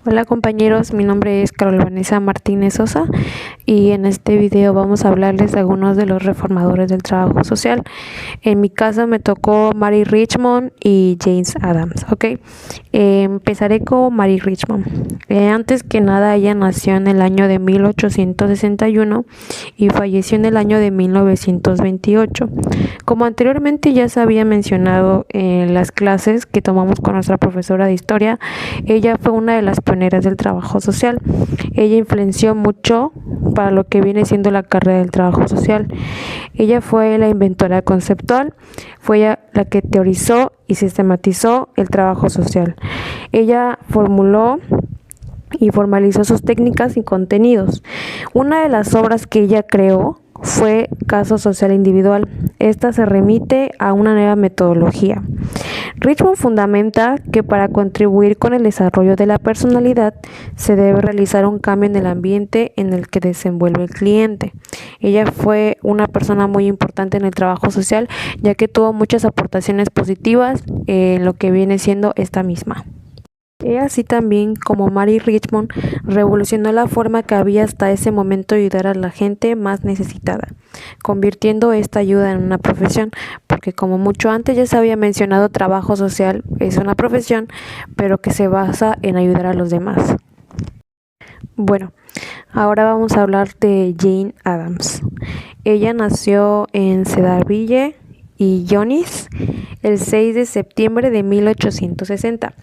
Hola compañeros, mi nombre es Carol Vanessa Martínez Sosa y en este video vamos a hablarles de algunos de los reformadores del trabajo social. En mi caso me tocó Mary Richmond y James Adams, ¿ok? Empezaré con Mary Richmond. Antes que nada, ella nació en el año de 1861 y falleció en el año de 1928. Como anteriormente ya se había mencionado en las clases que tomamos con nuestra profesora de historia, ella fue una de las pioneras del trabajo social. Ella influenció mucho para lo que viene siendo la carrera del trabajo social. Ella fue la inventora conceptual, fue ella la que teorizó y sistematizó el trabajo social. Ella formuló y formalizó sus técnicas y contenidos. Una de las obras que ella creó fue Caso Social Individual. Esta se remite a una nueva metodología. Richmond fundamenta que para contribuir con el desarrollo de la personalidad se debe realizar un cambio en el ambiente en el que desenvuelve el cliente. Ella fue una persona muy importante en el trabajo social, ya que tuvo muchas aportaciones positivas en lo que viene siendo esta misma. Ella, así también como Mary Richmond, revolucionó la forma que había hasta ese momento de ayudar a la gente más necesitada, convirtiendo esta ayuda en una profesión, porque como mucho antes ya se había mencionado, trabajo social es una profesión, pero que se basa en ayudar a los demás. Bueno, ahora vamos a hablar de Jane Addams. Ella nació en Cedarville, Illinois, el 6 de septiembre de 1860.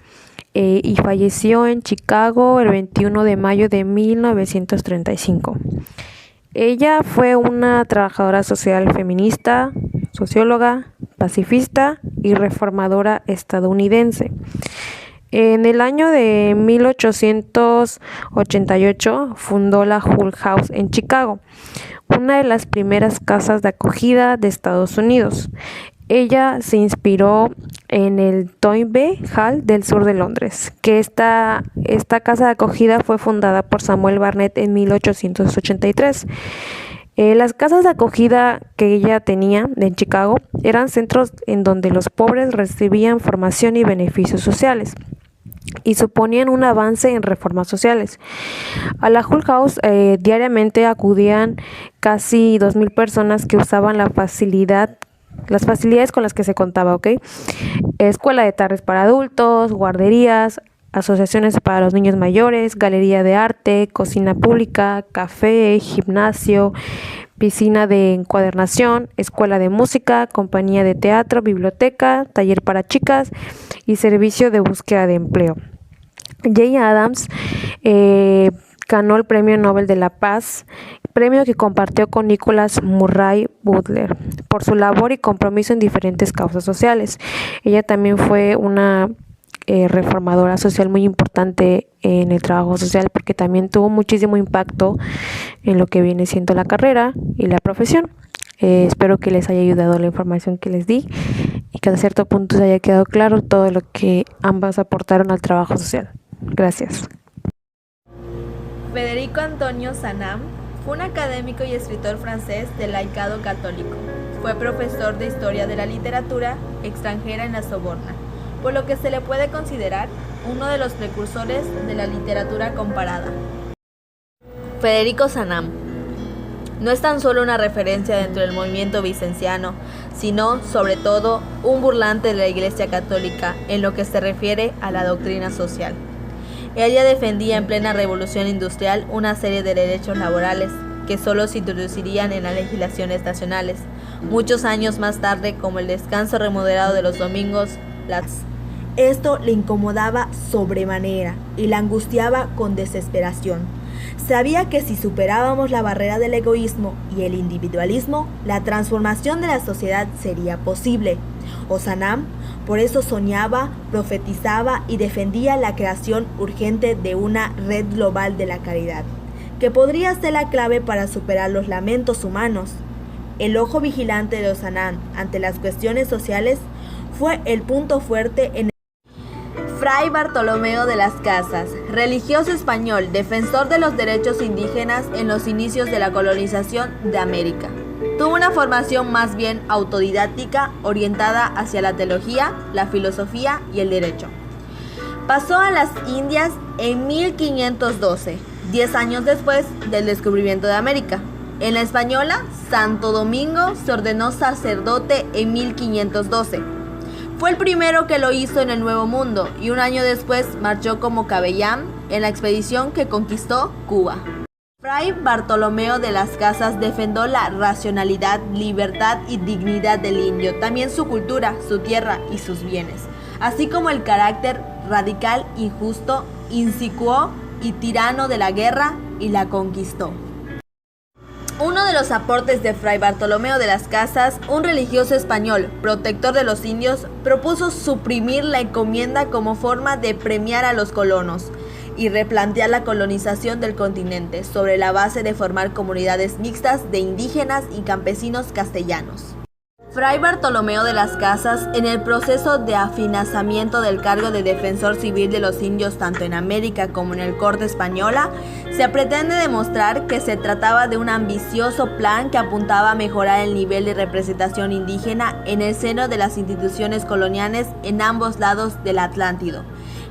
Y falleció en Chicago el 21 de mayo de 1935. Ella fue una trabajadora social feminista, socióloga, pacifista y reformadora estadounidense. En el año de 1888 fundó la Hull House en Chicago, una de las primeras casas de acogida de Estados Unidos. Ella se inspiró en el Toynbee Hall del sur de Londres, que esta casa de acogida fue fundada por Samuel Barnett en 1883. Las casas de acogida que ella tenía en Chicago eran centros en donde los pobres recibían formación y beneficios sociales y suponían un avance en reformas sociales. A la Hull House diariamente acudían casi 2,000 personas que usaban las facilidades con las que se contaba, ¿ok? Escuela de tardes para adultos, guarderías, asociaciones para los niños mayores, galería de arte, cocina pública, café, gimnasio, piscina de encuadernación, escuela de música, compañía de teatro, biblioteca, taller para chicas y servicio de búsqueda de empleo. Jane Addams ganó el Premio Nobel de la Paz, premio que compartió con Nicholas Murray Butler por su labor y compromiso en diferentes causas sociales. Ella también fue una reformadora social muy importante en el trabajo social, porque también tuvo muchísimo impacto en lo que viene siendo la carrera y la profesión. Espero que les haya ayudado la información que les di y que a cierto punto se haya quedado claro todo lo que ambas aportaron al trabajo social. Gracias. Federico Antonio Sanam fue un académico y escritor francés del laicado católico. Fue profesor de Historia de la Literatura extranjera en la Sorbona, por lo que se le puede considerar uno de los precursores de la literatura comparada. Federico Sanam no es tan solo una referencia dentro del movimiento vicenciano, sino, sobre todo, un burlante de la Iglesia Católica en lo que se refiere a la doctrina social. Ella defendía en plena revolución industrial una serie de derechos laborales que solo se introducirían en las legislaciones nacionales, muchos años más tarde, como el descanso remunerado de los domingos. Esto le incomodaba sobremanera y la angustiaba con desesperación. Sabía que si superábamos la barrera del egoísmo y el individualismo, la transformación de la sociedad sería posible. Ozanam por eso soñaba, profetizaba y defendía la creación urgente de una red global de la caridad, que podría ser la clave para superar los lamentos humanos. El ojo vigilante de Ozanam ante las cuestiones sociales fue el punto fuerte en Fray Bartolomeo de las Casas, religioso español, defensor de los derechos indígenas en los inicios de la colonización de América. Tuvo una formación más bien autodidáctica, orientada hacia la teología, la filosofía y el derecho. Pasó a las Indias en 1512, 10 años después del descubrimiento de América. En la española, Santo Domingo se ordenó sacerdote en 1512. Fue el primero que lo hizo en el Nuevo Mundo y un año después marchó como capellán en la expedición que conquistó Cuba. Fray Bartolomeo de las Casas defendió la racionalidad, libertad y dignidad del indio, también su cultura, su tierra y sus bienes, así como el carácter radical, injusto, insícuo y tirano de la guerra, y la conquistó. Uno de los aportes de Fray Bartolomeo de las Casas, un religioso español, protector de los indios, propuso suprimir la encomienda como forma de premiar a los colonos y replantear la colonización del continente sobre la base de formar comunidades mixtas de indígenas y campesinos castellanos. Fray Bartolomeo de las Casas, en el proceso de afinanzamiento del cargo de defensor civil de los indios tanto en América como en el corte española, se pretende demostrar que se trataba de un ambicioso plan que apuntaba a mejorar el nivel de representación indígena en el seno de las instituciones coloniales en ambos lados del Atlántico.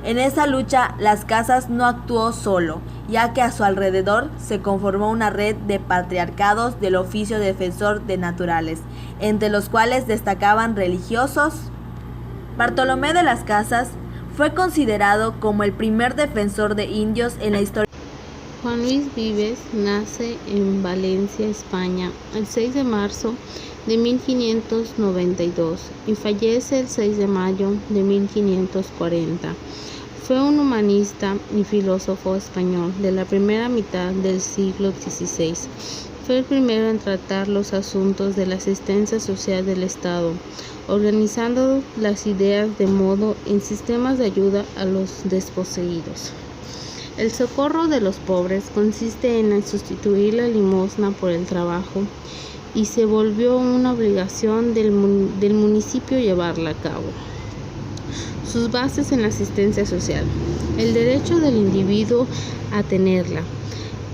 En esa lucha, Las Casas no actuó solo, ya que a su alrededor se conformó una red de patriarcados del oficio de defensor de naturales, entre los cuales destacaban religiosos. Bartolomé de las Casas fue considerado como el primer defensor de indios en la historia. Juan Luis Vives nace en Valencia, España, el 6 de marzo de 1592 y fallece el 6 de mayo de 1540. Fue un humanista y filósofo español de la primera mitad del siglo XVI. Fue el primero en tratar los asuntos de la asistencia social del Estado, organizando las ideas de modo en sistemas de ayuda a los desposeídos. El socorro de los pobres consiste en sustituir la limosna por el trabajo y se volvió una obligación del municipio llevarla a cabo. Sus bases en la asistencia social: el derecho del individuo a tenerla,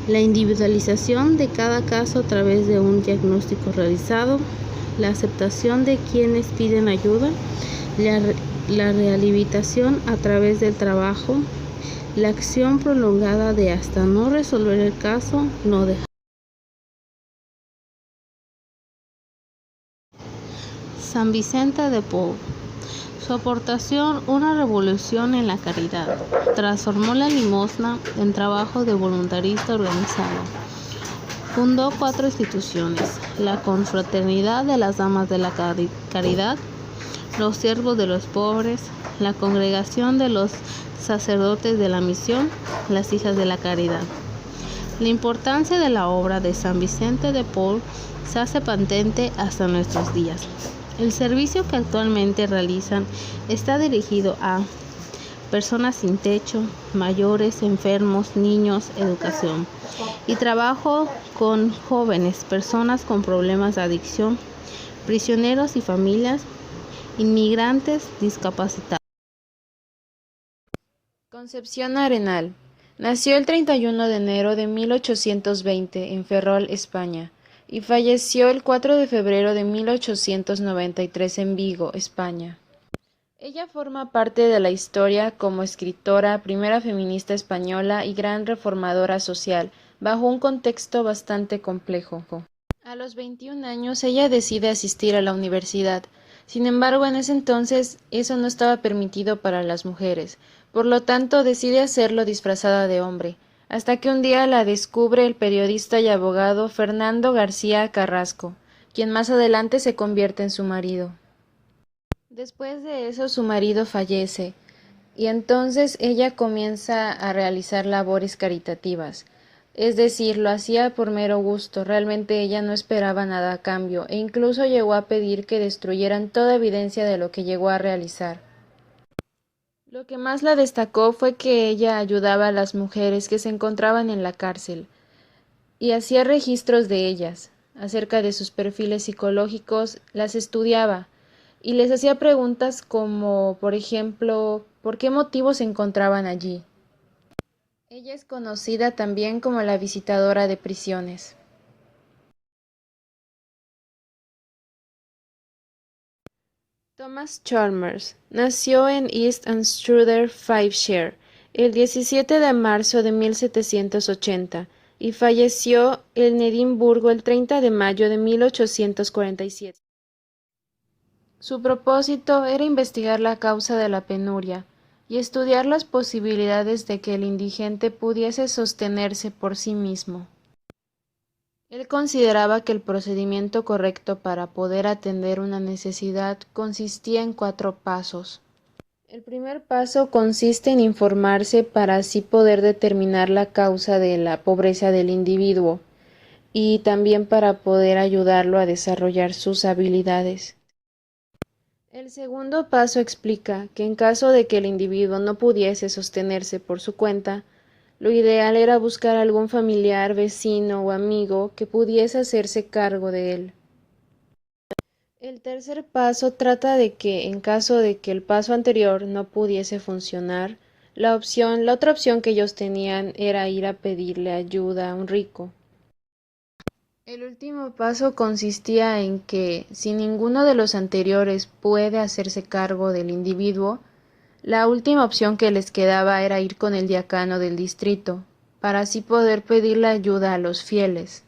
la individualización de cada caso a través de un diagnóstico realizado, la aceptación de quienes piden ayuda, la rehabilitación a través del trabajo, la acción prolongada de hasta no resolver el caso, no dejar. San Vicente de Paul. Su aportación, una revolución en la caridad, transformó la limosna en trabajo de voluntarista organizado. Fundó 4 instituciones: la Confraternidad de las Damas de la Caridad, los Siervos de los Pobres, la Congregación de los Sacerdotes de la Misión, las Hijas de la Caridad. La importancia de la obra de San Vicente de Paul se hace patente hasta nuestros días. El servicio que actualmente realizan está dirigido a personas sin techo, mayores, enfermos, niños, educación, y trabajo con jóvenes, personas con problemas de adicción, prisioneros y familias, inmigrantes, discapacitados. Concepción Arenal. Nació el 31 de enero de 1820 en Ferrol, España, y falleció el 4 de febrero de 1893 en Vigo, España. Ella forma parte de la historia como escritora, primera feminista española y gran reformadora social, bajo un contexto bastante complejo. A los 21 años ella decide asistir a la universidad. Sin embargo, en ese entonces eso no estaba permitido para las mujeres, por lo tanto decide hacerlo disfrazada de hombre, hasta que un día la descubre el periodista y abogado Fernando García Carrasco, quien más adelante se convierte en su marido. Después de eso su marido fallece, y entonces ella comienza a realizar labores caritativas. Es decir, lo hacía por mero gusto, realmente ella no esperaba nada a cambio, e incluso llegó a pedir que destruyeran toda evidencia de lo que llegó a realizar. Lo que más la destacó fue que ella ayudaba a las mujeres que se encontraban en la cárcel, y hacía registros de ellas, acerca de sus perfiles psicológicos, las estudiaba, y les hacía preguntas como, por ejemplo, ¿por qué motivo se encontraban allí? Ella es conocida también como la visitadora de prisiones. Thomas Chalmers nació en East Anstruther, Fifeshire, el 17 de marzo de 1780 y falleció en Edimburgo el 30 de mayo de 1847. Su propósito era investigar la causa de la penuria y estudiar las posibilidades de que el indigente pudiese sostenerse por sí mismo. Él consideraba que el procedimiento correcto para poder atender una necesidad consistía en 4 pasos. El primer paso consiste en informarse para así poder determinar la causa de la pobreza del individuo y también para poder ayudarlo a desarrollar sus habilidades. El segundo paso explica que en caso de que el individuo no pudiese sostenerse por su cuenta, lo ideal era buscar algún familiar, vecino o amigo que pudiese hacerse cargo de él. El tercer paso trata de que, en caso de que el paso anterior no pudiese funcionar, la otra opción que ellos tenían era ir a pedirle ayuda a un rico. El último paso consistía en que, si ninguno de los anteriores puede hacerse cargo del individuo, la última opción que les quedaba era ir con el diácono del distrito, para así poder pedirle ayuda a los fieles.